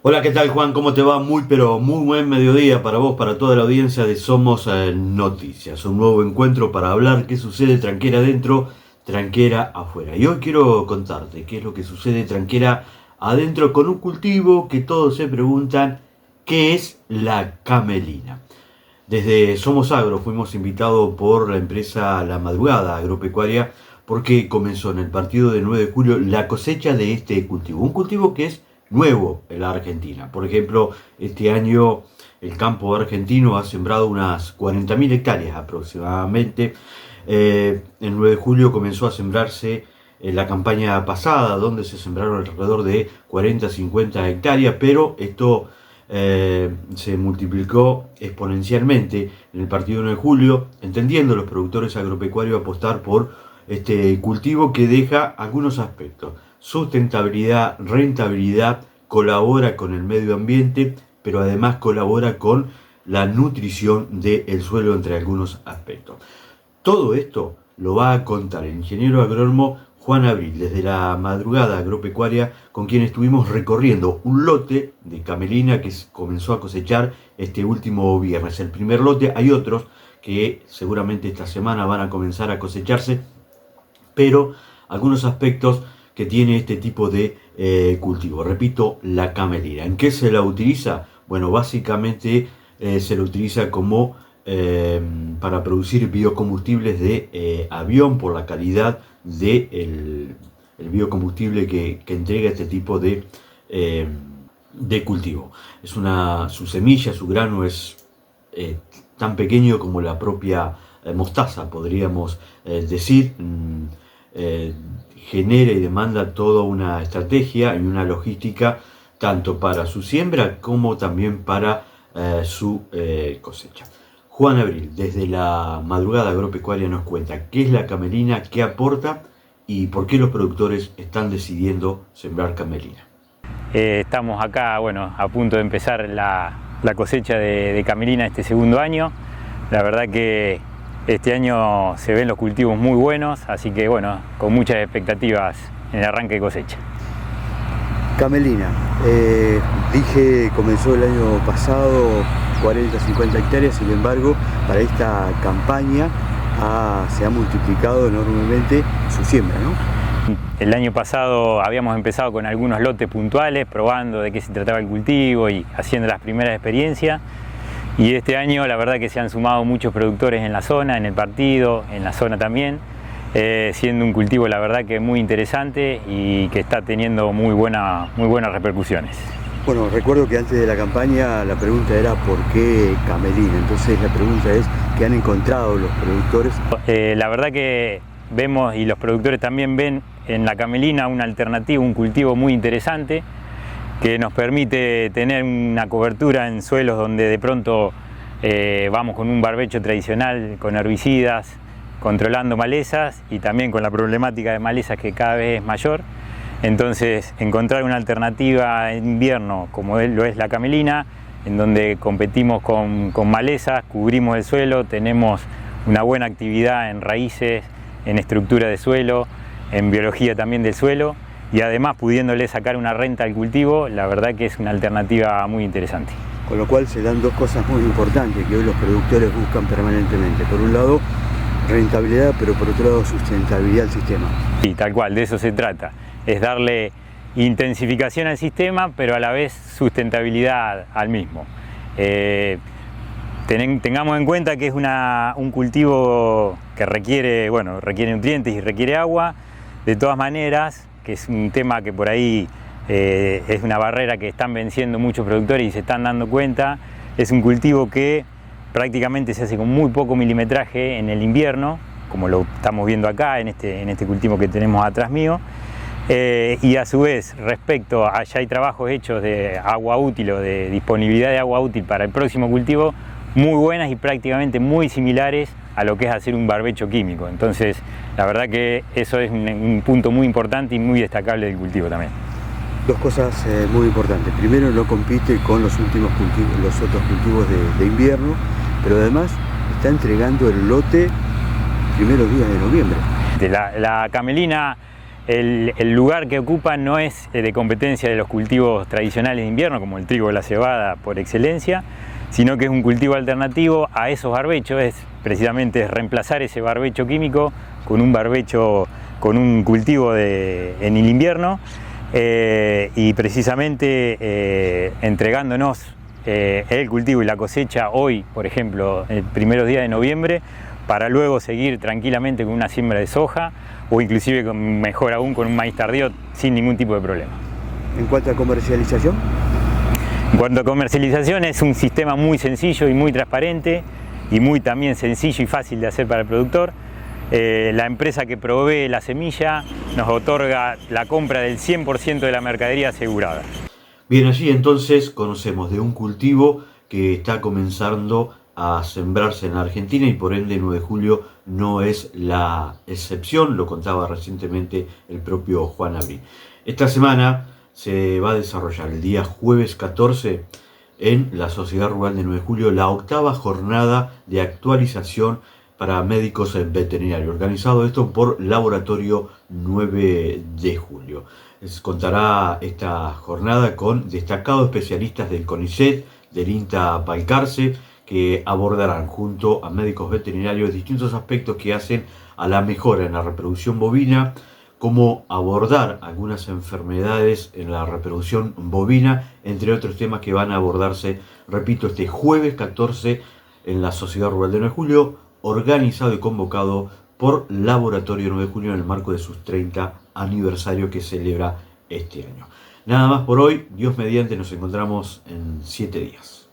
Hola, ¿qué tal, Juan? ¿Cómo te va? Pero muy buen mediodía para vos, para toda la audiencia de Somos Noticias. Un nuevo encuentro para hablar qué sucede tranquera adentro, tranquera afuera. Y hoy quiero contarte qué es lo que sucede tranquera adentro con un cultivo que todos se preguntan qué es la camelina. Desde Somos Agro fuimos invitados por la empresa La Madrugada Agropecuaria porque comenzó en el partido de 9 de julio la cosecha de este cultivo. Un cultivo que es nuevo en la Argentina. Por ejemplo, este año el campo argentino ha sembrado unas 40.000 hectáreas aproximadamente. El 9 de julio comenzó a sembrarse la campaña pasada, donde se sembraron alrededor de 40-50 hectáreas, pero esto se multiplicó exponencialmente en el partido 9 de julio, entendiendo los productores agropecuarios apostar por este cultivo que deja algunos aspectos: sustentabilidad, rentabilidad, colabora con el medio ambiente, pero además colabora con la nutrición del suelo, entre algunos aspectos. Todo esto lo va a contar el ingeniero agrónomo Juan Abril, desde La Madrugada Agropecuaria, con quien estuvimos recorriendo un lote de camelina que comenzó a cosechar este último viernes. El primer lote, hay otros que seguramente esta semana van a comenzar a cosecharse, pero algunos aspectos que tiene este tipo de cultivo. Repito, la camelina. ¿En qué se la utiliza? Bueno, básicamente se la utiliza como para producir biocombustibles de avión, por la calidad del biocombustible que entrega este tipo de cultivo. Su semilla, su grano es tan pequeño como la propia mostaza, podríamos decir. Genera y demanda toda una estrategia y una logística, tanto para su siembra como también para su cosecha. Juan Abril, desde La Madrugada Agropecuaria, nos cuenta qué es la camelina, qué aporta y por qué los productores están decidiendo sembrar camelina. Estamos acá, bueno, a punto de empezar la cosecha de camelina este segundo año. La verdad que este año se ven los cultivos muy buenos, así que bueno, con muchas expectativas en el arranque de cosecha. Camelina, dije, comenzó el año pasado 40-50 hectáreas, sin embargo, para esta campaña se ha multiplicado enormemente su siembra, ¿no? El año pasado habíamos empezado con algunos lotes puntuales, probando de qué se trataba el cultivo y haciendo las primeras experiencias. Y este año la verdad que se han sumado muchos productores en la zona, en el partido, en la zona también, siendo un cultivo la verdad que muy interesante y que está teniendo muy buenas repercusiones. Bueno, recuerdo que antes de la campaña la pregunta era ¿por qué camelina? Entonces la pregunta es ¿qué han encontrado los productores? La verdad que vemos, y los productores también ven en la camelina una alternativa, un cultivo muy interesante, que nos permite tener una cobertura en suelos donde de pronto vamos con un barbecho tradicional, con herbicidas, controlando malezas y también con la problemática de malezas que cada vez es mayor. Entonces, encontrar una alternativa en invierno como lo es la camelina, en donde competimos con malezas, cubrimos el suelo, tenemos una buena actividad en raíces, en estructura de suelo, en biología también del suelo, y además pudiéndole sacar una renta al cultivo, la verdad que es una alternativa muy interesante. Con lo cual se dan dos cosas muy importantes que hoy los productores buscan permanentemente. Por un lado, rentabilidad, pero por otro lado, sustentabilidad al sistema. Sí, tal cual, de eso se trata. Es darle intensificación al sistema, pero a la vez sustentabilidad al mismo. Tengamos en cuenta que es un cultivo que requiere nutrientes y requiere agua. De todas maneras, que es un tema que por ahí es una barrera que están venciendo muchos productores y se están dando cuenta, es un cultivo que prácticamente se hace con muy poco milimetraje en el invierno, como lo estamos viendo acá en este cultivo que tenemos atrás mío. Y a su vez, respecto a ya hay trabajos hechos de agua útil o de disponibilidad de agua útil para el próximo cultivo, muy buenas y prácticamente muy similares a lo que es hacer un barbecho químico. Entonces, la verdad que eso es un punto muy importante y muy destacable del cultivo también. Dos cosas muy importantes. Primero, no compite con los otros cultivos de invierno, pero además está entregando el lote primeros días de noviembre. La camelina el lugar que ocupa no es de competencia de los cultivos tradicionales de invierno, como el trigo o la cebada por excelencia, sino que es un cultivo alternativo a esos barbechos, es precisamente reemplazar ese barbecho químico con un barbecho, con un cultivo en el invierno, y precisamente entregándonos el cultivo y la cosecha hoy, por ejemplo, el primeros días de noviembre, para luego seguir tranquilamente con una siembra de soja o inclusive mejor aún con un maíz tardío sin ningún tipo de problema. En cuanto a comercialización. En cuanto a comercialización, es un sistema muy sencillo y muy transparente y muy también sencillo y fácil de hacer para el productor. La empresa que provee la semilla nos otorga la compra del 100% de la mercadería asegurada. Bien, allí entonces conocemos de un cultivo que está comenzando a sembrarse en Argentina y por ende 9 de julio no es la excepción, lo contaba recientemente el propio Juan Abril. Esta semana se va a desarrollar el día jueves 14 en la Sociedad Rural de 9 de julio la 8ª jornada de actualización para médicos veterinarios, organizado esto por Laboratorio 9 de julio. Contará esta jornada con destacados especialistas del CONICET, del INTA Balcarce, que abordarán junto a médicos veterinarios distintos aspectos que hacen a la mejora en la reproducción bovina, cómo abordar algunas enfermedades en la reproducción bovina, entre otros temas que van a abordarse, repito, este jueves 14 en la Sociedad Rural de 9 de julio, organizado y convocado por Laboratorio 9 de julio en el marco de sus 30 aniversario que celebra este año. Nada más por hoy, Dios mediante, nos encontramos en 7 días.